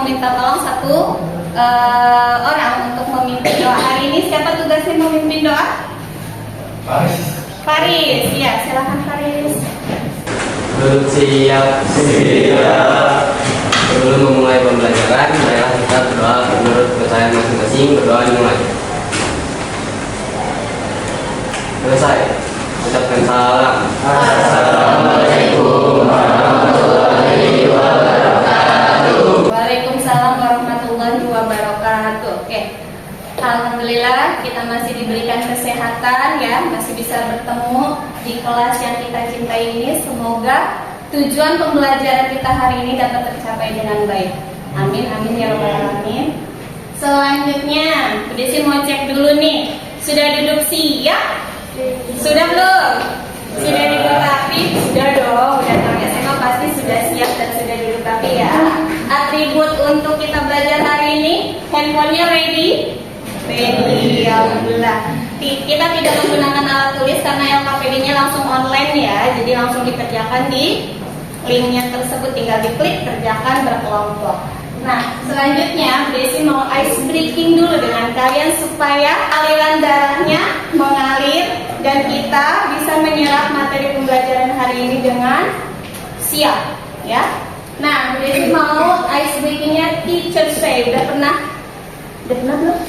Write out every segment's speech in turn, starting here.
mau minta tolong satu orang untuk memimpin doa hari ini. Siapa tugasnya memimpin doa? Faris, ya silakan Faris. Siap. Sebelum memulai pembelajaran, marilah kita berdoa menurut kepercayaan masing-masing. Berdoa dimulai. Selesai. Ucapkan salam. Assalamualaikum warahmatullahi wabarakatuh. Waalaikumsalam warahmatullahi wabarakatuh. Oke. Alhamdulillah kita masih diberikan kesehatan ya, masih bisa bertemu di kelas yang kita cintai ini. Semoga tujuan pembelajaran kita hari ini dapat tercapai dengan baik. Amin amin ya rabbal alamin. Selanjutnya, Bu Desi mau cek dulu nih. Sudah duduk siap? Sudah belum? Sudah duduk rapi? Sudah dong. Udah tahu SMA pasti sudah siap dan sudah duduk rapi ya. Atribut untuk kita belajar hari ini, handphonenya ready? Ready, alhamdulillah. Kita tidak menggunakan alat tulis karena LKPD-nya langsung online ya, jadi langsung dikerjakan di linknya tersebut, tinggal diklik kerjakan berkelompok. Nah, selanjutnya Desi mau ice breaking dulu dengan kalian supaya aliran darahnya mengalir dan kita bisa menyerap materi pembelajaran hari ini dengan siap ya. Nah, Desi mau ice breakingnya teacher say. Udah pernah belum?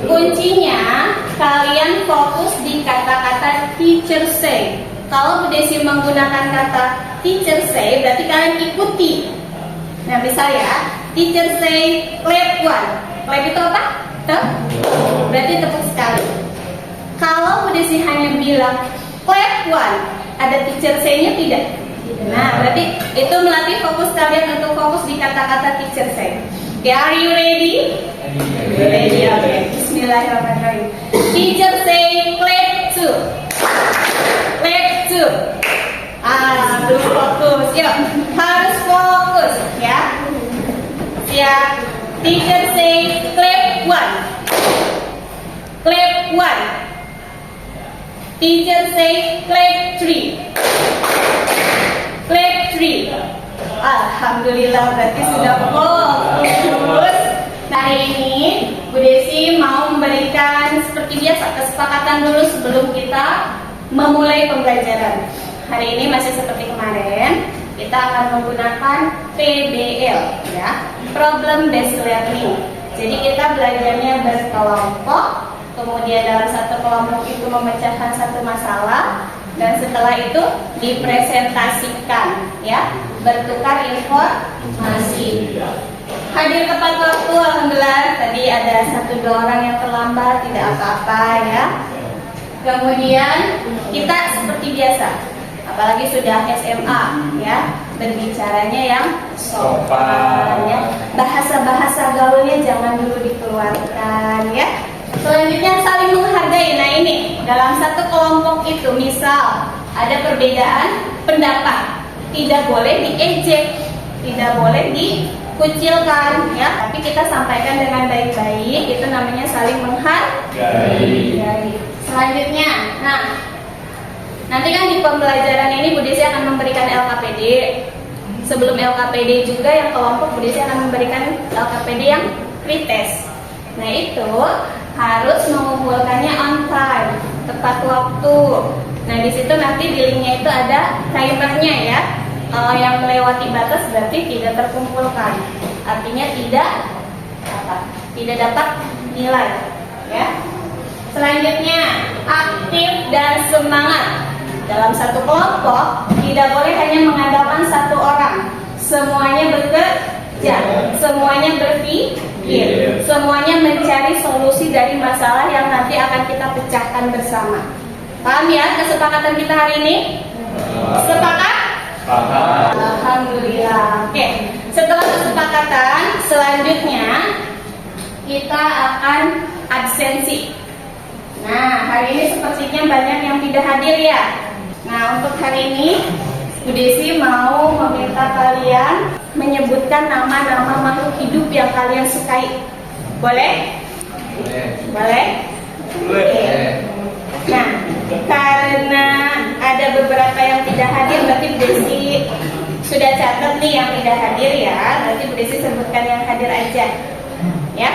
Kuncinya kalian fokus di kata-kata teacher say. Kalau Bu Desi menggunakan kata teacher say, berarti kalian ikuti. Nah, misal ya, teacher say clap one. Clap itu apa? Berarti tepuk sekali. Kalau Bu Desi hanya bilang clap one, ada teacher say-nya tidak? Nah, berarti itu melatih fokus kalian untuk fokus di kata-kata teacher say. Okay, are you ready? Ready, okay. Bismillahirrahmanirrahim. Teacher say clap two. Clap two. Harus fokus. Yuk, harus fokus ya. Siap. Teacher say clap one. Clap one. Teacher say clap three. Clap three. Alhamdulillah berarti sudah fokus. Hari ini Bu Desi mau memberikan seperti biasa kesepakatan dulu sebelum kita memulai pembelajaran. Hari ini masih seperti kemarin, kita akan menggunakan PBL ya, Problem Based Learning. Jadi kita belajarnya berkelompok, kemudian dalam satu kelompok itu memecahkan satu masalah, dan setelah itu dipresentasikan ya, bertukar informasi. Hadir tepat waktu, alhamdulillah. Tadi ada 1-2 orang yang terlambat, tidak apa-apa ya. Kemudian kita seperti biasa, apalagi sudah SMA ya, berbicaranya yang sopan ya. Bahasa-bahasa gaulnya jangan dulu dikeluarkan ya. Selanjutnya saling menghargai. Nah ini dalam satu kelompok itu misal ada perbedaan pendapat, tidak boleh diejek, tidak boleh dikucilkan ya, tapi kita sampaikan dengan baik-baik. Itu namanya saling menghargai. Selanjutnya, nah nanti kan di pembelajaran ini Bu Desi akan memberikan LKPD. Sebelum LKPD juga yang kelompok, Bu Desi akan memberikan LKPD yang pretest. Nah itu harus mengumpulkannya on time, tepat waktu. Nah di situ nanti di linknya itu ada timernya ya. Kalau yang melewati batas berarti tidak terkumpulkan, artinya tidak dapat nilai ya. Selanjutnya aktif dan semangat. Dalam satu kelompok tidak boleh hanya mengandalkan satu orang, semuanya bekerja, semuanya berpikir, semuanya mencari solusi dari masalah yang nanti akan kita pecahkan bersama. Paham ya kesepakatan kita hari ini? Sepakat? Alhamdulillah. Oke, setelah kesepakatan, selanjutnya kita akan absensi. Nah, hari ini sepertinya banyak yang tidak hadir ya. Nah, untuk hari ini Bu Desi mau meminta kalian menyebutkan nama-nama makhluk hidup yang kalian sukai. Boleh? Boleh? Oke. Nah, karena ada beberapa yang tidak hadir, berarti Bu Desi sudah catat nih yang tidak hadir ya. Berarti Bu Desi sebutkan yang hadir aja. Ya,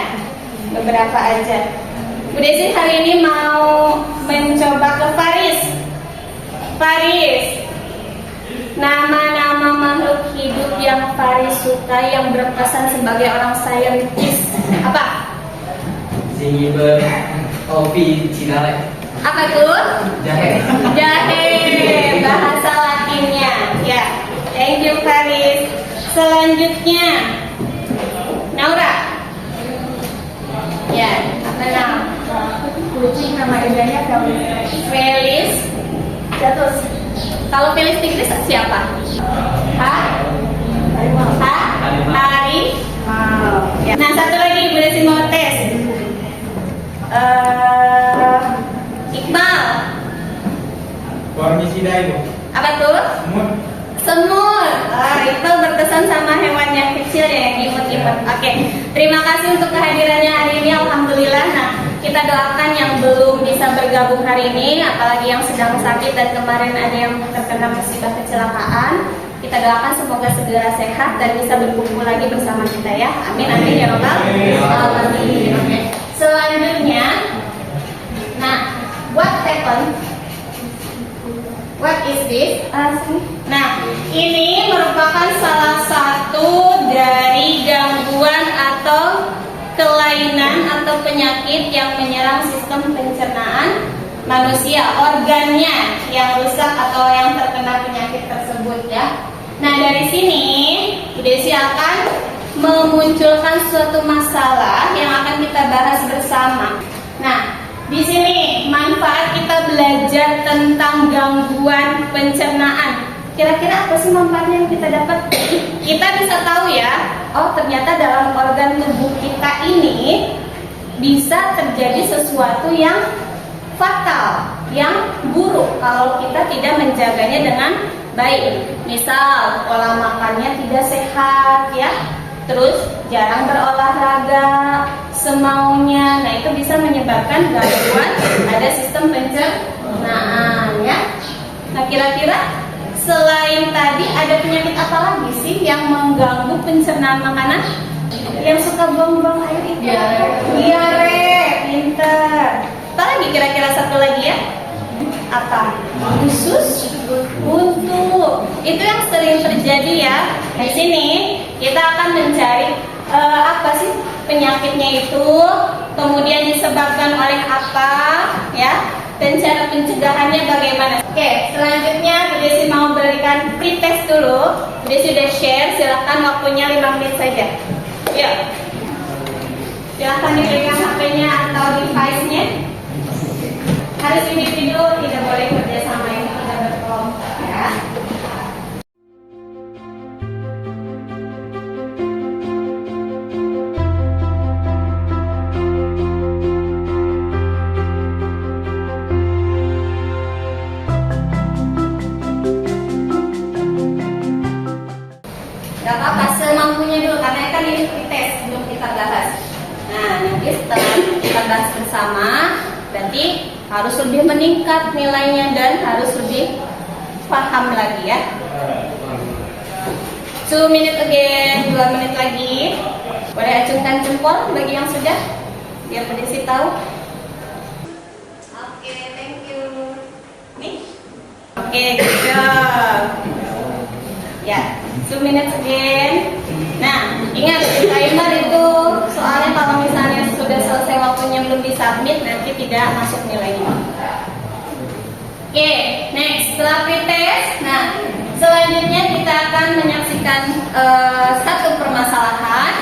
beberapa aja. Bu Desi hari ini mau mencoba ke Faris. Faris, nama-nama makhluk hidup yang Faris suka yang berpesan sebagai orang saintis apa? Singiber, kopi, Cina. Apa tuh? Jahe. Jahe, bahasa Latinnya. Ya, thank you Faris. Selanjutnya, Naura. Ya, apa nama? Kucing nama indahnya Felis. Terus, kalau Felis Tigris siapa? Hari. Ya. Nah, satu lagi Bu Desi mau tes. Iqbal. Warmisida itu. Apa tuh? Semut. Semut. Iqbal berkesan sama hewan yang kecil ya, yang imut-imut. Oke. Terima kasih untuk kehadirannya hari ini. Alhamdulillah. Nah, kita doakan yang belum bisa bergabung hari ini, apalagi yang sedang sakit dan kemarin ada yang terkena musibah kecelakaan. Kita doakan semoga segera sehat dan bisa berkumpul lagi bersama kita ya. Amin amin ya robbal alamin. Oke. Selanjutnya, nah, what happened? What is this? Nah, ini merupakan salah satu dari gangguan atau kelainan atau penyakit yang menyerang sistem pencernaan manusia, organnya yang rusak atau yang terkena penyakit tersebut ya. Nah, dari sini Bu Desi akan memunculkan suatu masalah yang akan kita bahas bersama. Nah, di sini manfaat kita belajar tentang gangguan pencernaan. Kira-kira apa sih manfaatnya yang kita dapat? Kita bisa tahu ya, oh ternyata dalam organ tubuh kita ini bisa terjadi sesuatu yang fatal, yang buruk kalau kita tidak menjaganya dengan baik. Misal pola makannya tidak sehat ya, terus jarang berolahraga semaunya. Nah, itu bisa menyebabkan gangguan pada sistem pencernaan ya. Nah, kira-kira selain tadi ada penyakit apa lagi sih yang mengganggu pencernaan makanan? Yang suka buang-buang air itu? Diare, pinter. Apa lagi kira-kira satu lagi ya? Apa? Usus buntu. Itu yang sering terjadi ya. Di sini kita akan mencari apa sih penyakitnya itu, kemudian disebabkan oleh apa, ya, dan cara pencegahannya bagaimana. Oke, selanjutnya Bu Desi mau berikan pretest dulu. Bu Desi sudah share, silakan waktunya 5 menit saja. Ya, silakan diberikan HP-nya atau device-nya. Harus individu, tidak boleh kerja sama yang tidak berkelompok ya. Gak apa-apa, semampunya dulu karena kan ini pretest belum kita bahas. Nah, nanti setelah kita bahas bersama, berarti harus lebih meningkat nilainya dan harus lebih paham lagi ya. 2 minutes again, 2 menit lagi. Boleh acungkan jempol bagi yang sudah, biar Bu Desi tahu. Oke, thank you. Nih. Oke, good job. Ya, 2 minutes again. Nah, ingat timer itu soalnya kalau misalnya sudah selesai waktunya belum disubmit nanti tidak masuk nilainya. Oke, next setelah pretest. Nah, selanjutnya kita akan menyaksikan satu permasalahan.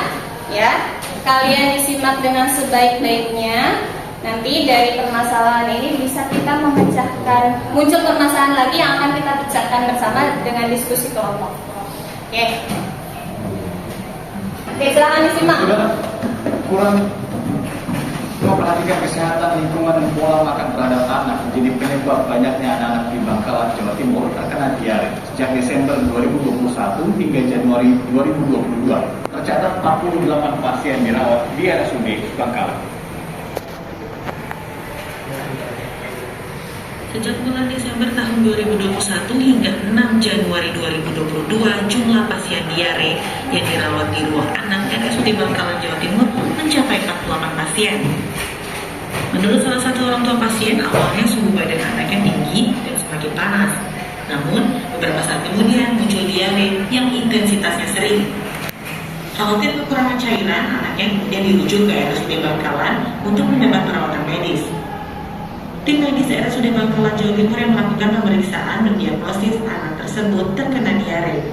Ya, kalian disimak dengan sebaik-baiknya. Nanti dari permasalahan ini bisa kita memecahkan, muncul permasalahan lagi yang akan kita pecahkan bersama dengan diskusi kelompok. Oke. Oke, silakan disimak. Kurang memperhatikan kesehatan lingkungan dan pola makan terhadap anak menjadi penyebab banyaknya anak-anak di Bangkalan, Jawa Timur terkena diare. Sejak Desember 2021 hingga Januari 2022, tercatat 48 pasien dirawat di RSUD Bangkalan. Sejak bulan Desember tahun 2021 hingga 6 Januari 2022, jumlah pasien diare yang dirawat di ruang anak RSUD Bangkalan, Jawa Timur mencapai 48 pasien. Menurut salah satu orang tua pasien, awalnya suhu badan anaknya tinggi dan semakin panas. Namun, beberapa saat kemudian muncul diare yang intensitasnya sering. Khawatir kekurangan cairan, anaknya kemudian dirujuk ke RSUD Bangkalan untuk mendapat perawatan medis. Tim medis RSUD Bangkalan, Jawa Timur yang melakukan pemeriksaan mendiagnosis anak tersebut terkena diare.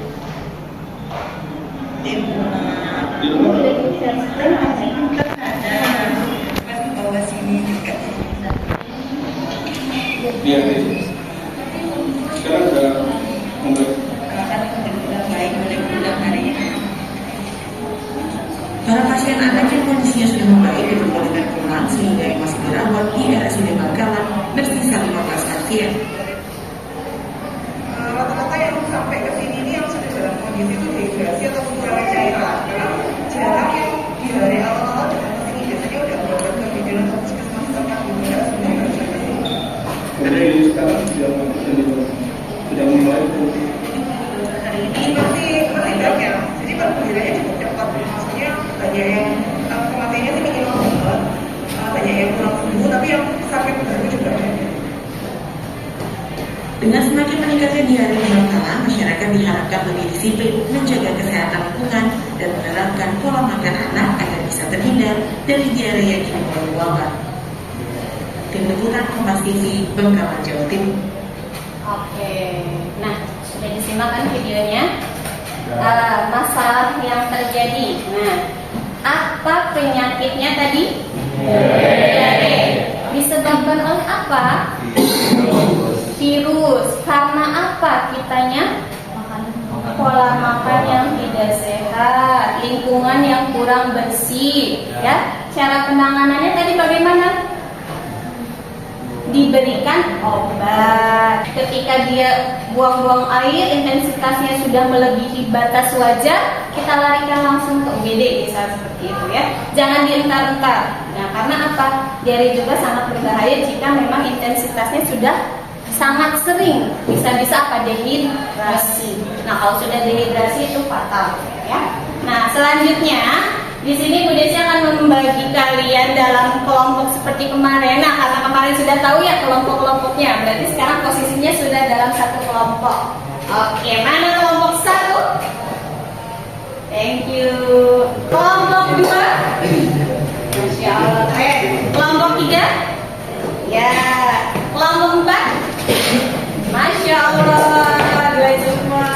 Sekarang sudah membaik. Para pasien anak yang kondisinya sudah membaik diperbolehkan pulang sehingga yang masih dirawat di RSUD Bangkalan bersisa 15 pasien. Rata-rata yang sampai ke sini ini yang sudah dalam kondisi itu dehidrasi atau kekurangan cairan. Jarang yang di hari awal-awal dengan kesini biasanya udah berobat ke bidan atau puskesmas tempat juga sebenarnya harus ke sini. Kemudian sekarang sudah membaik. Hari ini masih banyak, jadi perkembangannya cukup cepat. Maksudnya banyak yang kematiannya sih minimal banget, banyak yang pulang sembuh, tapi yang sakit baru juga banyak. Dengan semakin meningkatnya diare di Bangkalan, masyarakat diharapkan lebih disiplin menjaga kesehatan lingkungan dan menerapkan pola makan anak agar bisa terhindar dari diare yang kini mulai wabah. Tim Liputan Kompas TV, Bangkalan, Jawa Timur. Oke, nah sudah disimak kan videonya? Masalah yang terjadi. Nah, apa penyakitnya tadi? Diare. Disebabkan oleh apa? Virus. Karena apa kitanya? Pola makan yang tidak sehat, lingkungan yang kurang bersih. Ya, cara penanganannya tadi bagaimana? Diberikan obat. Ketika dia buang-buang air, intensitasnya sudah melebihi batas wajar, kita larikan langsung ke UGD, misalnya seperti itu ya. Jangan dientar-entar. Nah, karena apa? Diare juga sangat berbahaya jika memang intensitasnya sudah sangat sering. Bisa-bisa apa? Dehidrasi. Nah, kalau sudah dehidrasi itu fatal ya. Nah, selanjutnya di sini Bu Desi akan membagi kalian dalam kelompok seperti kemarin. Nah, karena kemarin sudah tahu ya kelompok-kelompoknya, berarti sekarang posisinya sudah dalam satu kelompok. Oke, mana kelompok 1? Thank you. Kelompok 2? Masya Allah, keren. Kelompok 3? Ya. Kelompok 4? Masya Allah, dua semua.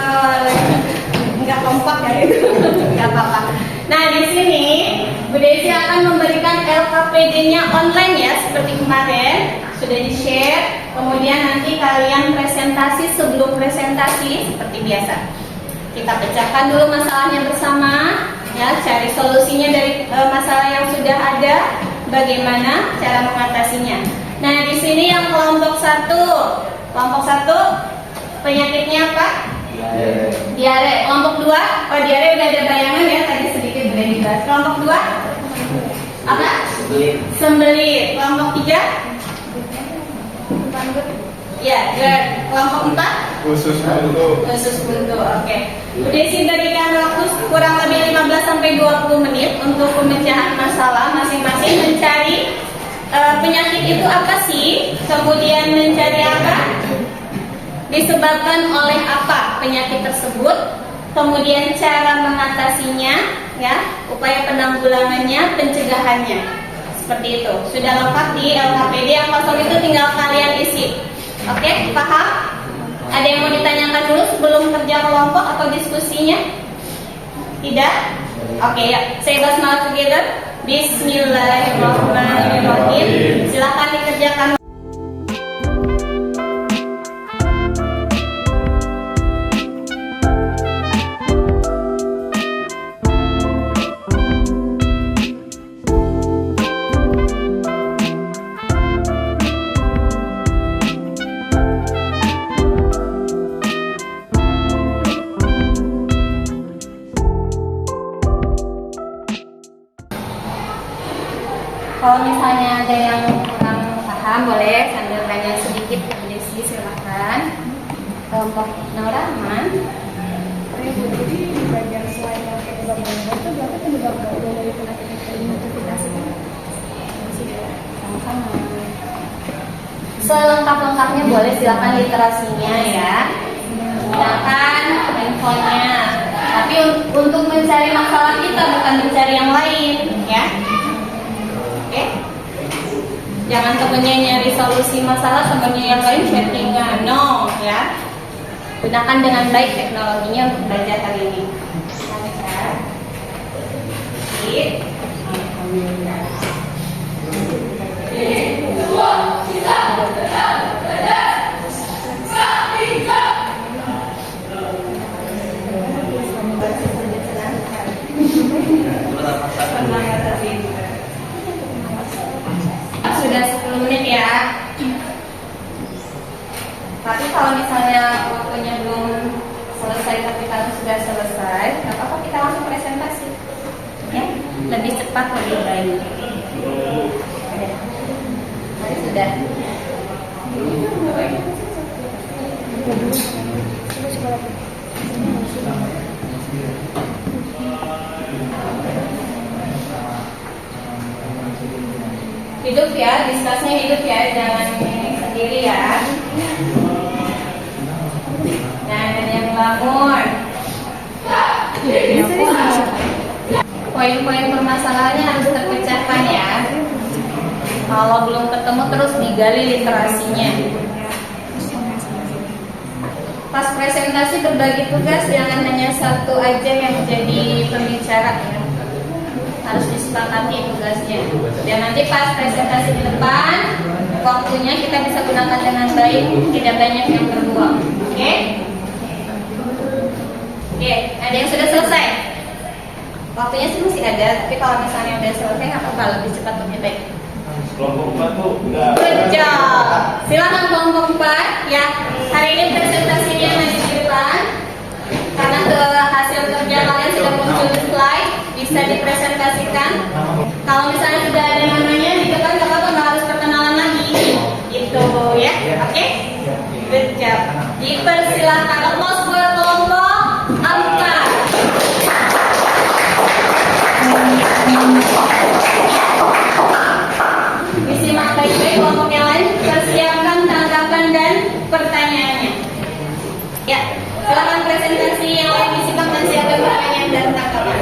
Enggak kompak ya itu. Enggak apa-apa. Nah, di sini Bu Desi akan memberikan LKPD-nya online ya, seperti kemarin sudah di-share. Kemudian nanti kalian presentasi, sebelum presentasi seperti biasa. Kita pecahkan dulu masalahnya bersama, ya, cari solusinya dari masalah yang sudah ada, bagaimana cara mengatasinya. Nah, di sini yang kelompok 1. Kelompok 1 penyakitnya apa? Diare. Kelompok 2, oh diare udah ada bayangan ya, tadi sedikit boleh dibahas. Kelompok 2 apa? Sembelit. Kelompok 3 ya, GERD. Kelompok 4 Khusus untuk khusus buntu. Oke. Bu Desi berikan waktu kurang lebih 15-20 menit untuk pemecahan masalah masing-masing, mencari penyakit itu apa sih, kemudian mencari apa, disebabkan oleh apa penyakit tersebut, kemudian cara mengatasinya, ya, upaya penanggulangannya, pencegahannya, seperti itu. Sudah lengkap di LKPD, yang kosong itu tinggal kalian isi. Oke, paham? Ada yang mau ditanyakan dulu sebelum kerja kelompok atau diskusinya? Tidak? Oke, ya. Say basmalah together. Bismillahirrahmanirrahim. Silakan dikerjakan. Kalau misalnya ada yang kurang paham, boleh sambil tanya sedikit ke silakan. Kelompok Nauraman. Jadi di bagian selain yang penyebab gangguan itu berapa penyebab gangguan dari penyakit identifikasi ini? Sama-sama. Selengkap-lengkapnya boleh, silakan literasinya ya. Gunakan handphonenya. Tapi untuk mencari masalah kita, bukan mencari yang lain, ya. Oke? Jangan temennya nyari solusi masalah, temennya yang lain chattingan, no, ya. Gunakan dengan baik teknologinya untuk belajar hari ini. Lancar. Sip. Alhamdulillah. Sudah 10 menit ya. Tapi kalau misalnya waktunya belum selesai tapi kalau sudah selesai, nggak apa-apa, kita langsung presentasi. Ya, lebih cepat lebih baik. Tadi sudah. Hidup ya, diskusinya hidup ya, jangan sendiri ya. Jangan ada yang bangun. Poin-poin permasalahannya harus terpecahkan ya. Kalau belum ketemu terus digali literasinya. Pas presentasi berbagi tugas, jangan hanya satu aja yang jadi pembicara ya. Harus disepakati tugasnya. Dan nanti pas presentasi di depan, waktunya kita bisa gunakan dengan baik, tidak banyak yang terbuang. Oke? Oke, ada yang sudah selesai? Waktunya sih masih ada, tapi kalau misalnya udah selesai nggak apa-apa, lebih cepat lebih baik. Kelompok 4 tuh udah. Good job. Silakan kelompok 4 ya. Hari ini presentasinya masih di depan. Karena hasil kerja kalian sudah muncul di slide, bisa dipresentasikan. Kalau misalnya sudah ada namanya di depan, nggak apa-apa, nggak harus perkenalan lagi. Gitu ya, oke? Good job. Dipersilakan applause buat kelompok 4. Disimak baik-baik kelompok yang lain, persiapkan tanggapan dan pertanyaannya. Ya, silakan presentasi yang lain disimak dan siapkan pertanyaan dan tanggapan.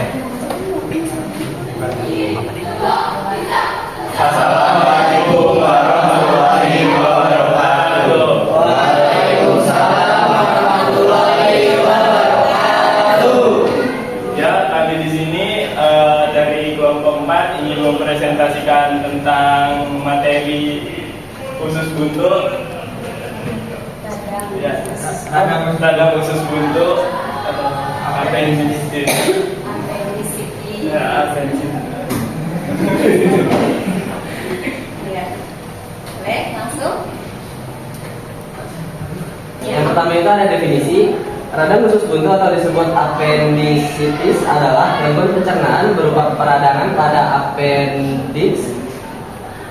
Assalamualaikum warahmatullahi wabarakatuh. Waalaikumsalam warahmatullahi wabarakatuh. Ya, kami di sini dari kelompok 4 ingin mempresentasikan tentang materi khusus buntu. Ya, radang khusus buntu atau appendicitis. Ya, appendicitis. Ya. Boleh, langsung. Yang pertama itu ada definisi. Radang usus buntu atau disebut appendicitis adalah gangguan pencernaan berupa peradangan pada appendix.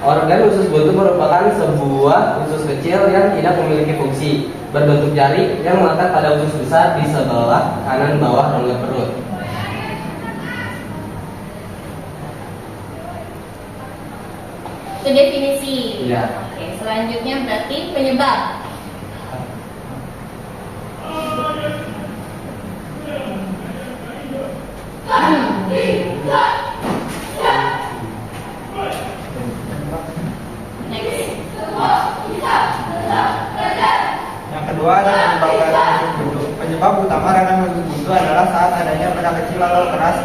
Organ usus buntu merupakan sebuah usus kecil yang tidak memiliki fungsi, berbentuk jari yang melekat pada usus besar di sebelah kanan bawah rongga perut. Itu definisi. Ya. Oke, selanjutnya berarti penyebab. Yang kedua adalah penyebab radang usus buntu. Penyebab utama radang usus buntu adalah saat adanya benda kecil atau keras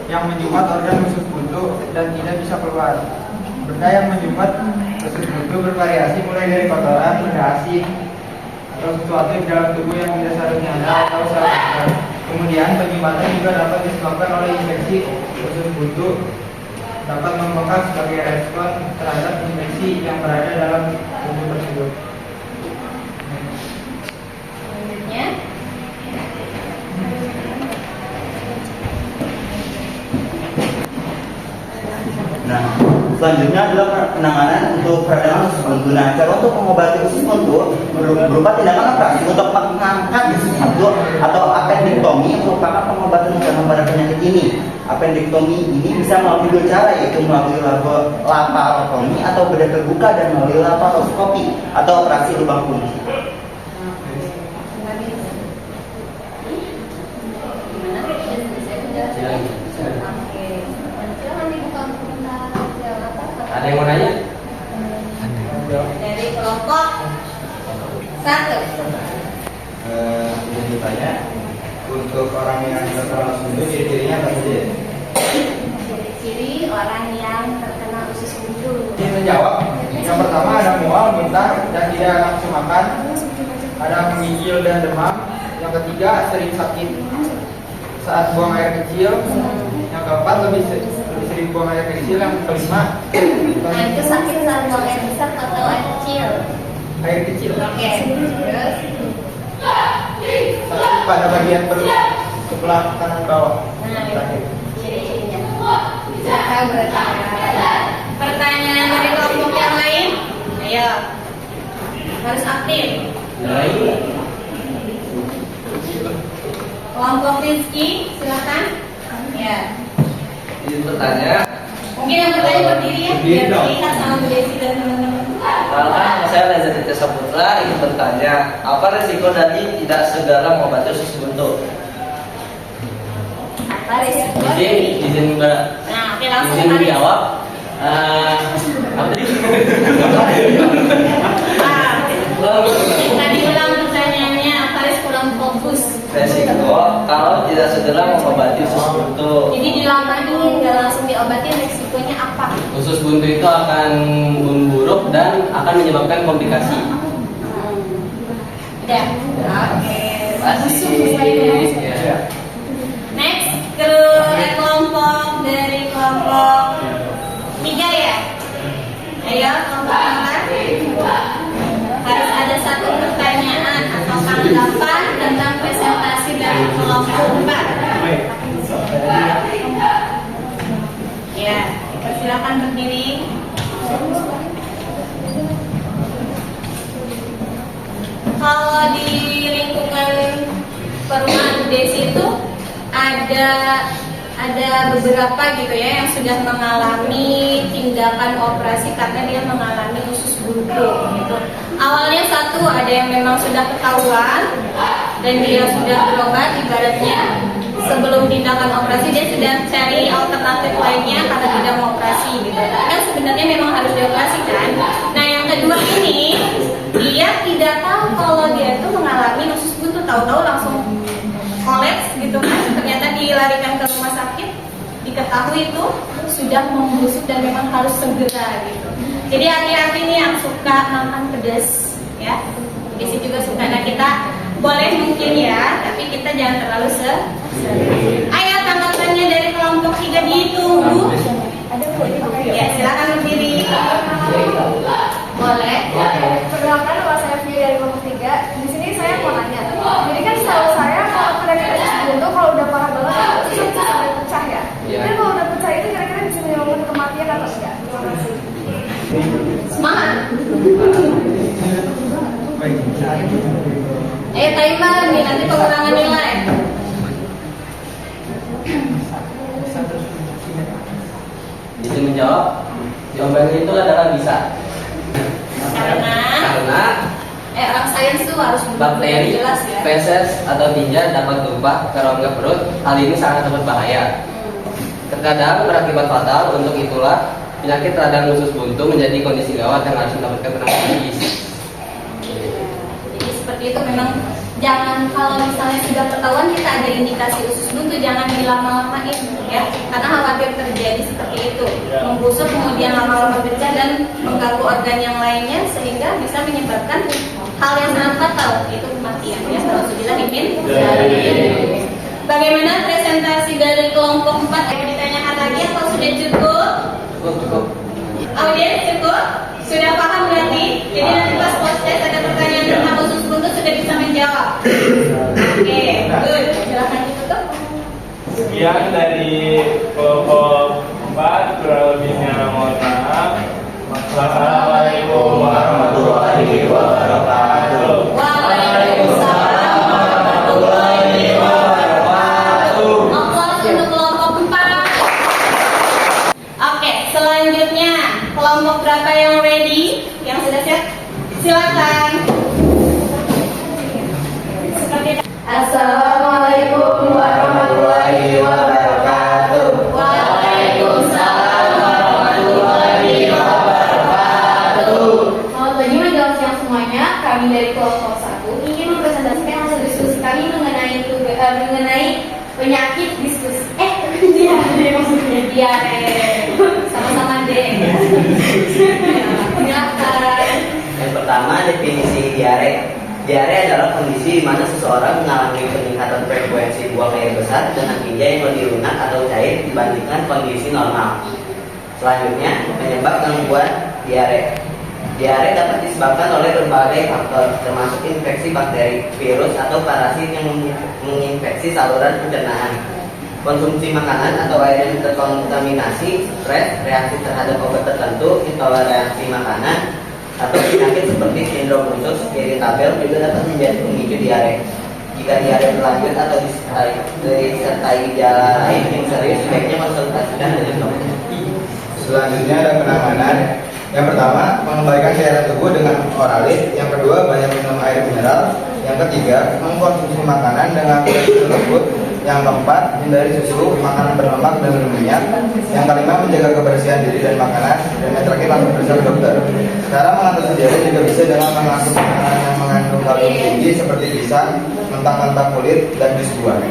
yang menyumbat organ usus buntu dan tidak bisa keluar. Benda yang menyumbat usus buntu bervariasi mulai dari kotoran, benda asing, atau sesuatu di dalam tubuh yang tidak seharusnya ada atau salah. Kemudian penyumbatan juga dapat disebabkan oleh infeksi usus buntu, dapat membengkak sebagai respon terhadap infeksi yang berada dalam tubuh tersebut. Selanjutnya. Nah, Selanjutnya adalah penanganan untuk peradangan usus buntu. Nah, cara untuk mengobati usus buntu berupa tindakan operasi untuk mengangkat usus buntu atau appendektomi merupakan pengobatan utama pada penyakit ini. Appendektomi ini bisa melalui dua cara, yaitu melalui laparotomi atau bedah terbuka dan melalui laparoskopi atau operasi lubang kunci. Ada yang mau nanya? Dari kelompok 1. Jadi ditanya untuk orang yang terkena usus buntu ciri-cirinya apa saja? Ciri-ciri orang yang terkena usus buntu. Ini menjawab. Yang pertama ada mual, muntah, dan tidak nafsu makan. Ada menggigil dan demam. Yang ketiga sering sakit saat buang air kecil. Yang keempat lebih sering buang air kecil. Yang kelima Nah, itu sakit saat buang air besar atau air kecil. air kecil. Oke. Terus Sakit pada bagian perut sebelah kanan bawah. Nah, itu ciri-cirinya. Silakan bertanya. Pertanyaan dari kelompok yang lain? Ayo. Harus aktif. Kelompok Rizky, silakan. Ya. Izin bertanya. Mungkin yang bertanya berdiri ya, biar terlihat sama Bu Desi dan teman-teman. Nama saya Reza Tita Saputra, ingin bertanya, apa resiko dari tidak segera mengobati usus buntu? Apa resiko? Izin Mbak. Nah, oke langsung Izin Haris. menjawab. Apa tadi? Tadi ulang pertanyaannya, apa Haris kurang fokus. Resiko kalau tidak segera mengobati usus buntu. Jadi dilamain, nggak langsung diobatin, resikonya apa? Usus buntu itu akan memburuk dan akan menyebabkan komplikasi. Udah. Oke. Terima kasih. Next ke kelompok dari kelompok 3 ya. Ayo kelompok yang lain. Harus ada satu pertanyaan atau tanggapan tentang presentasi dari kelompok 4. Ya, silakan berdiri. Kalau di lingkungan perumahan Desi itu ada beberapa gitu ya yang sudah mengalami tindakan operasi karena dia mengalami usus buntu gitu. Awalnya satu ada yang memang sudah ketahuan dan dia sudah berobat, ibaratnya sebelum tindakan operasi dia sudah cari alternatif lainnya karena tidak mau operasi gitu. Tapi kan sebenarnya memang harus dioperasi kan. Nah yang kedua ini dia tidak tahu kalau dia itu mengalami usus buntu, tahu-tahu langsung kolaps gitu kan. Ternyata dilarikan ke rumah sakit, diketahui itu sudah membusuk dan memang harus segera gitu. Jadi hati-hati nih yang suka makan pedas ya. Desi juga suka. Nah kita boleh mungkin ya, tapi kita jangan terlalu Ayo tanggapannya dari kelompok 3 ditunggu. Ada Bu, Ya silakan berdiri. Boleh. Perkenalkan, nama saya Fia dari kelompok 3. Di sini saya mau nanya. Jadi kan setahu saya kalau penyakit usus buntu kalau udah parah banget itu bisa sampai pecah ya. Tapi kalau udah pecah itu kira-kira bisa menyebabkan kematian atau enggak? Terima kasih. Semangat. Baik. Ayo timer nih, nanti pengurangan nilai. Izin menjawab. Jawabannya itu adalah bisa. Karena Orang sains tuh harus bakteri, jelas ya. feses atau tinja dapat tumpah ke rongga perut. Hal ini sangat berbahaya. Terkadang berakibat fatal. Untuk itulah penyakit radang usus buntu menjadi kondisi gawat yang harus mendapatkan penanganan medis. Jadi seperti itu memang jangan, kalau misalnya sudah ketahuan kita ada indikasi usus buntu, jangan dilama-lamain ya, karena khawatir terjadi seperti itu, membusuk kemudian lama-lama pecah dan mengganggu organ yang lainnya sehingga bisa menyebabkan hal yang sangat fatal, yaitu kematian ya. Bagaimana presentasi dari kelompok 4? Mau ditanyakan lagi atau sudah cukup? Cukup. Audiens cukup? Sudah paham berarti? Jadi nanti pas post test ada pertanyaan tentang usus buntu sudah bisa menjawab. Oke, good. Silakan ditutup. Sekian dari kelompok 4, kurang lebihnya mohon maaf. Kelompok berapa yang ready? Yang sudah siap? Silakan. Seperti Assalamualaikum warahmatullahi wabarakatuh. Waalaikumsalam warahmatullahi wabarakatuh. Selamat pagi menjelang siang semuanya. Kami dari kelompok 1 ingin mempresentasikan hasil diskusi kami mengenai penyakit diskusi. Diare maksudnya. Diare. Sama-sama deh. Silakan. Yang pertama, definisi diare. Diare adalah kondisi di mana seseorang mengalami peningkatan frekuensi buang air besar dengan tinja yang lebih lunak atau cair dibandingkan kondisi normal. Selanjutnya, penyebab gangguan diare. Diare dapat disebabkan oleh berbagai faktor, termasuk infeksi bakteri, virus, atau parasit yang menginfeksi saluran pencernaan, konsumsi makanan atau air yang terkontaminasi, stres, reaksi terhadap obat tertentu, intoleransi makanan, atau penyakit seperti sindrom khusus iritabel juga dapat menjadi pemicu diare. Jika diare berlanjut atau disertai gejala lain yang serius, sebaiknya konsultasikan dengan dokter. Selanjutnya ada penanganan. Yang pertama, mengembalikan cairan tubuh dengan oralit. Yang kedua, banyak minum air mineral. Yang ketiga, mengkonsumsi makanan dengan tekstur lembut. Yang keempat, hindari susu, makanan berlemak dan berminyak. Yang kelima, menjaga kebersihan diri dan makanan. Dan yang terakhir, langsung periksa ke dokter. Cara mengatasi diare juga bisa dengan mengasup makanan yang mengandung kalium tinggi seperti pisang, mentah-mentah kulit, dan jus buah.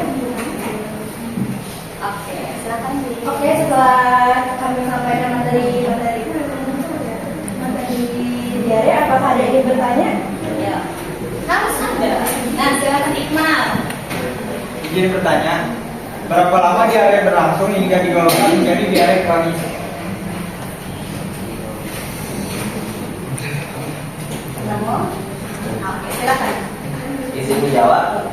Oke, silakan. Oke, setelah kami sampaikan materi diare, apakah ada yang bertanya? Ya. Harus ada. Nah, silakan Iqmal. Izin bertanya, berapa lama diare berlangsung hingga digolongkan menjadi diare kronis? Oke, silakan. Izin menjawab,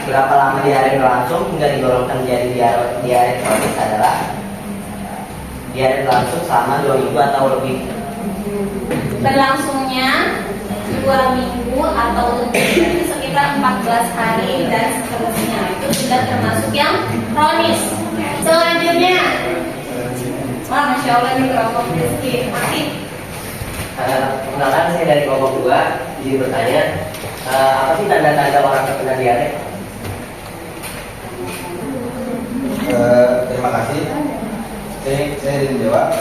berapa lama diare berlangsung hingga digolongkan menjadi diare kronis adalah diare berlangsung selama 2 minggu atau lebih. Berlangsungnya 2 minggu atau lebih, berarti sekitar 14 hari dan seterusnya, itu sudah termasuk yang kronis. Selanjutnya, wah, Masya Allah, ini kelompok Rizky. Masih. Perkenalkan, saya dari kelompok 2. Jadi bertanya, apa sih tanda-tanda orang terkena diare? Terima kasih. Saya ingin jawab.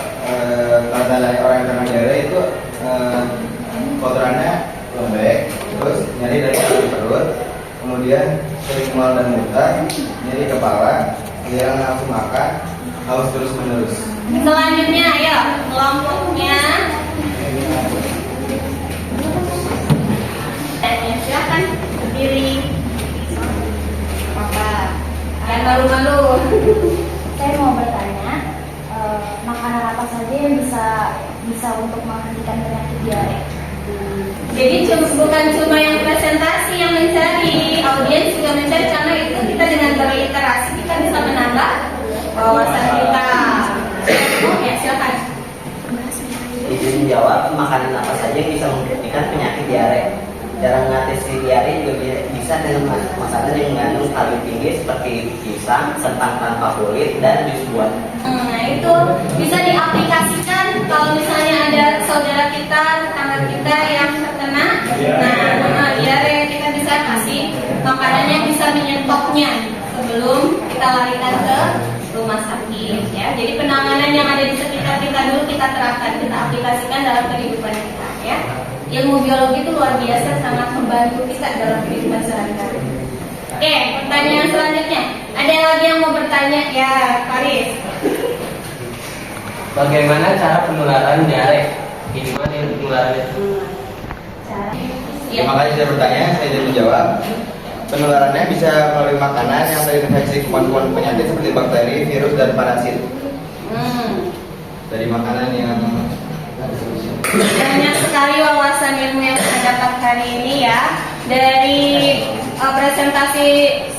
Tanda-tanda orang yang terkena diare itu kotorannya lembek, terus nyeri dari dalam perut, kemudian sering mual dan muntah, nyeri kepala, hilang nafsu makan, haus terus menerus. Selanjutnya, ayo kelompoknya. Silakan berdiri. Apa? Jangan malu-malu. Saya mau bertanya, makanan apa saja yang bisa untuk menghentikan penyakit diare? Jadi bukan cuma yang presentasi yang mencari, audiens juga mencari, karena itu kita dengan berliterasi kita bisa menambah wawasan kita. Ya, silakan. Izin menjawab, makanan apa saja yang bisa menghentikan penyakit diare? Cara mengatasi diare juga bisa dengan makanan yang mengandung kalium tinggi seperti pisang, kentang tanpa kulit, dan jus buah. Nah, itu bisa diaplikasikan kalau misalnya ada saudara kita, tetangga kita yang terkena diare, kita bisa kasih makanan yang bisa menyetopnya sebelum kita larikan ke rumah sakit, ya. Jadi penanganan yang ada di sekitar kita dulu kita terapkan, kita aplikasikan dalam kehidupan kita, ya. Ilmu biologi itu luar biasa, sangat membantu kita dalam kehidupan sehari-hari. Oke, pertanyaan selanjutnya. Ada lagi yang mau bertanya? Ya, Faris. Bagaimana cara penularan diare? Gimana yang penularannya? Terima kasih sudah bertanya, saya ingin menjawab. Penularannya bisa melalui makanan yang terinfeksi kuman-kuman penyakit seperti bakteri, virus, dan parasit. Dari makanan yang Banyak sekali wawasan ilmu yang saya dapat hari ini, ya. Dari presentasi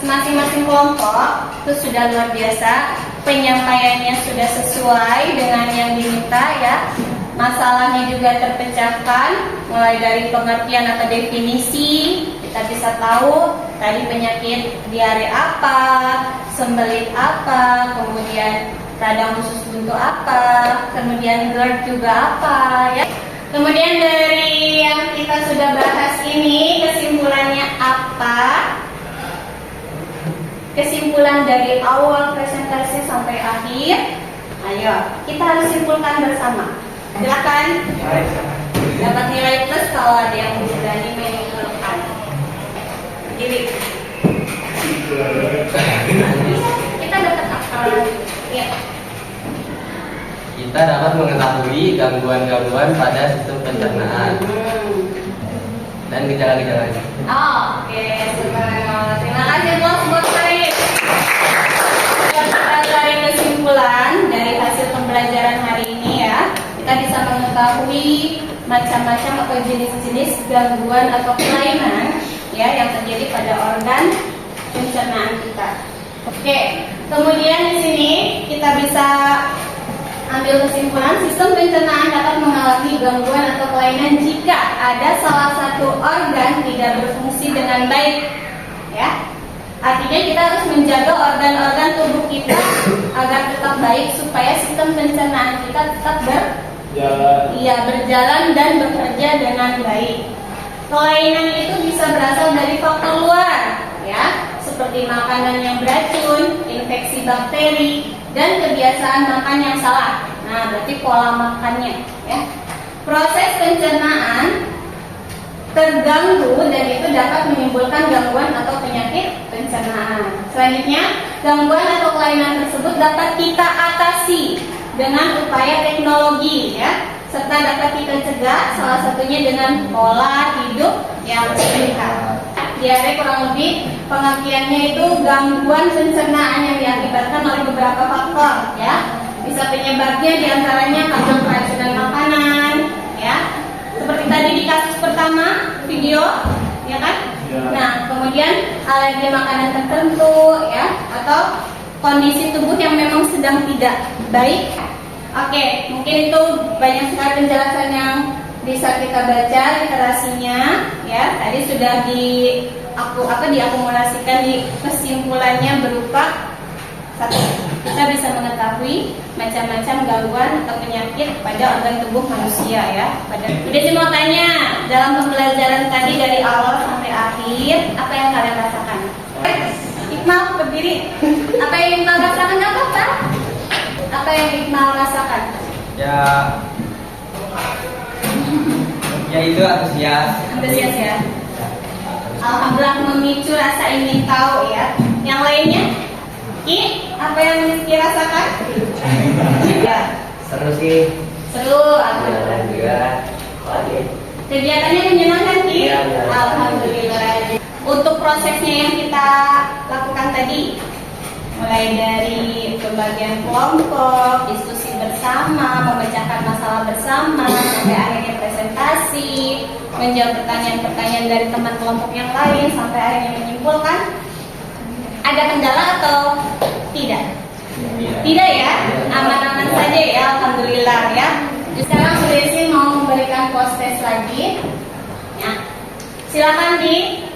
masing-masing kelompok itu sudah luar biasa. Penyampaiannya sudah sesuai dengan yang diminta, ya. Masalahnya juga terpecahkan, mulai dari pengertian atau definisi. Kita bisa tahu tadi penyakit diare apa, sembelit apa, kemudian radang usus buntu apa, kemudian GERD juga apa, ya. Kemudian dari yang kita sudah bahas ini, kesimpulannya apa? Kesimpulan dari awal presentasi sampai akhir, ayo kita harus simpulkan bersama. Silakan. Dapat nilai plus kalau ada yang berani menyimpulkan. Jadi kita dapat apa? Ya. Kita dapat mengetahui gangguan-gangguan pada sistem pencernaan dan gejala-gejalanya. Oh, oke, super. Terima kasih bos buat Farid. Kita tarik kesimpulan dari hasil pembelajaran hari ini ya. Kita bisa mengetahui macam-macam atau jenis-jenis gangguan atau kelainan ya yang terjadi pada organ pencernaan kita. Oke, kemudian di sini kita bisa ambil kesimpulan sistem pencernaan dapat mengalami gangguan atau kelainan jika ada salah satu organ tidak berfungsi dengan baik. Ya, artinya kita harus menjaga organ-organ tubuh kita agar tetap baik supaya sistem pencernaan kita tetap berjalan dan bekerja dengan baik. Kelainan itu bisa berasal dari faktor luar, ya, seperti makanan yang beracun, infeksi bakteri, dan kebiasaan makan yang salah. Nah, berarti pola makannya, ya. Proses pencernaan terganggu dan itu dapat menimbulkan gangguan atau penyakit pencernaan. Selanjutnya, gangguan atau kelainan tersebut dapat kita atasi dengan upaya teknologi, ya, serta dapat kita cegah salah satunya dengan pola hidup yang sehat. Diare kurang lebih pengertiannya itu gangguan pencernaan yang diakibatkan oleh beberapa faktor, ya. Bisa penyebabnya diantaranya karena keracunan makanan, ya. Seperti tadi di kasus pertama video, ya kan? Nah, kemudian alergi makanan tertentu, ya, atau kondisi tubuh yang memang sedang tidak baik. Oke, mungkin itu banyak sekali penjelasan yang bisa kita baca literasinya, ya. Tadi sudah diakumulasikan di kesimpulannya berupa satu, kita bisa mengetahui macam-macam gangguan atau penyakit pada organ tubuh manusia, ya. Udah sih mau tanya, dalam pembelajaran tadi dari awal sampai akhir, apa yang kalian rasakan? Iqmal berdiri. Apa yang Iqmal rasakan? Apa Pak? Apa yang Iqmal rasakan? Ya itu antusias. Antusias, ya. Alhamdulillah memicu rasa ingin tahu, ya. Yang lainnya? Apa yang Rizky rasakan? Ya. Seru sih. Seru, alhamdulillah. Kegiatannya menyenangkan, Ki? Iya, iya. Alhamdulillah. Untuk prosesnya yang kita lakukan tadi, mulai dari pembagian kelompok, diskusi bersama, memecahkan masalah bersama, sampai akhirnya presentasi, menjawab pertanyaan-pertanyaan dari teman kelompok yang lain, sampai akhirnya menyimpulkan. Ada kendala atau tidak? Tidak, ya? Aman-aman saja, ya, alhamdulillah, ya. Sekarang Sudesi mau memberikan post test lagi, ya. Silakan di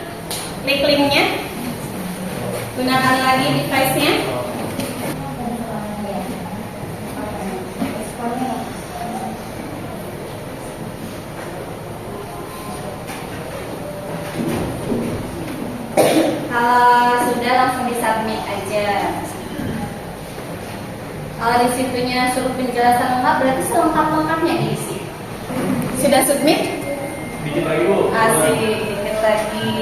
klik linknya, gunakan lagi device-nya. Kalau sudah langsung di-submit aja. Kalau di situnya suruh penjelasan lengkap, berarti selengkap-lengkapnya diisi. Sudah submit? Dikit lagi Bu. Asik, dikit lagi.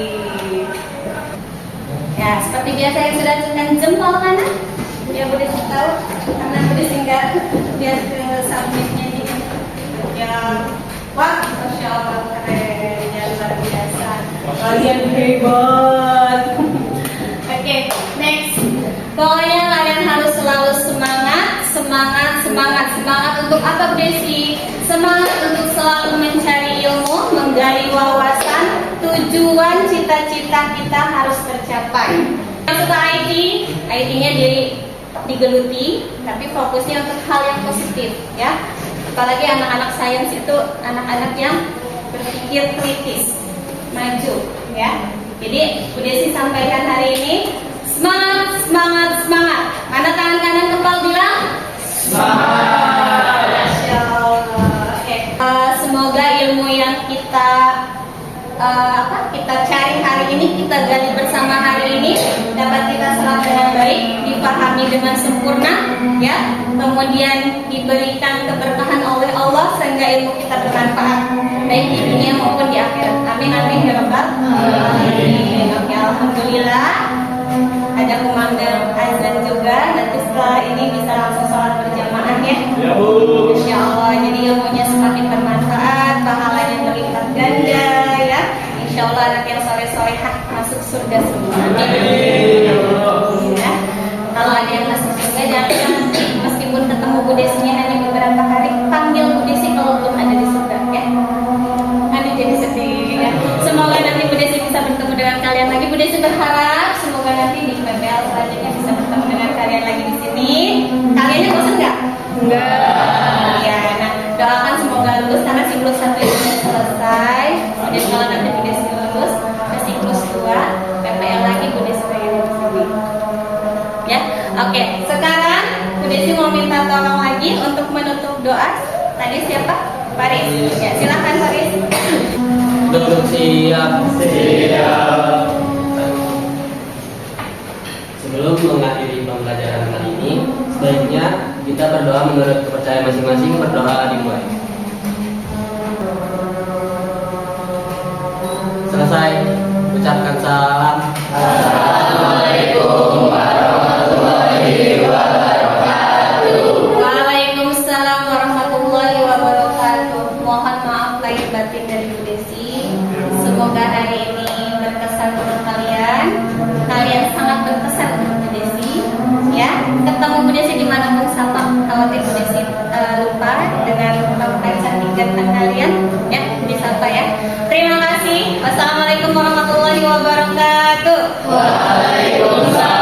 Ya, seperti biasa yang sudah tekan jempol kanan, ya boleh tahu karena boleh singgah biar ke submitnya di. Ya, wah, masya Allah keren, ya luar biasa. Kalian hebat. Oke, next. Pokoknya kalian harus selalu semangat untuk apa Desi? Semangat untuk selalu mencari ilmu, menggali wawasan, tujuan cita-cita kita harus tercapai. Yang suka IT-nya digeluti, tapi fokusnya untuk hal yang positif, ya. Apalagi anak-anak sains itu anak-anak yang berpikir kritis, maju, ya. Jadi Bu Desi sampaikan hari ini semangat. Mana tangan kanan kepal bilang Masya Allah. Oke. Semoga ilmu yang kita cari hari ini, kita gali bersama hari ini dapat kita serap dengan baik, dipahami dengan sempurna, ya. Kemudian diberikan keberkahan oleh Allah sehingga ilmu kita bermanfaat baik di dunia maupun di akhirat. Amin amin ya rabbal alamin. Oke, alhamdulillah ada komandan azan juga. Nanti setelah ini bisa langsung sholat berjamaah ya. Ya Bu. Insya Allah, jadi ilmunya semakin bermanfaat, pahalanya berlipat ganda ya. Insya Allah anak yang sore-sore masuk surga semua. Amin. Ya. Kalau ada yang masuk surga, jangan nanti meskipun ketemu Bu Desinya hanya beberapa hari, panggil Bu Desi kalau belum ada di surga ya. Nanti jadi sedih ya. Semoga nanti Bu Desi bisa bertemu dengan kalian lagi. Bu Desi berharap semoga nanti di PBL selanjutnya bisa bertemu dengan kalian lagi di sini. Kaliannya bosan nggak? Enggak. Ya, nah doakan semoga lulus karena siklus 1 ini selesai. Kemudian kalau nanti Bu Desi lulus ke siklus 2, PPL lagi Bu Desi pengen di sini. Ya, oke. Sekarang Bu Desi mau minta tolong lagi untuk menutup doa. Tadi siapa? Faris. Ya, silakan Faris. Duduk siap. Sebelum mengakhiri pembelajaran kali ini, sebaiknya kita berdoa menurut kepercayaan masing-masing. Berdoa dimulai. Selesai, ucapkan salam. Assalamualaikum warahmatullahi wabarakatuh. Waalaikumsalam warahmatullahi wabarakatuh. Mohon maaf lahir batin dari Bu Desi. Semoga hari ini berkesan untuk kalian. Kalian sangat berkesan untuk Bu Desi. Ya, ketemu Bu Desi dimanapun sama. Khawatir Bu Desi lupa dengan kecantikan kalian. Ya, disapa ya. Terima kasih. Wassalamualaikum warahmatullahi wabarakatuh. Waalaikumsalam.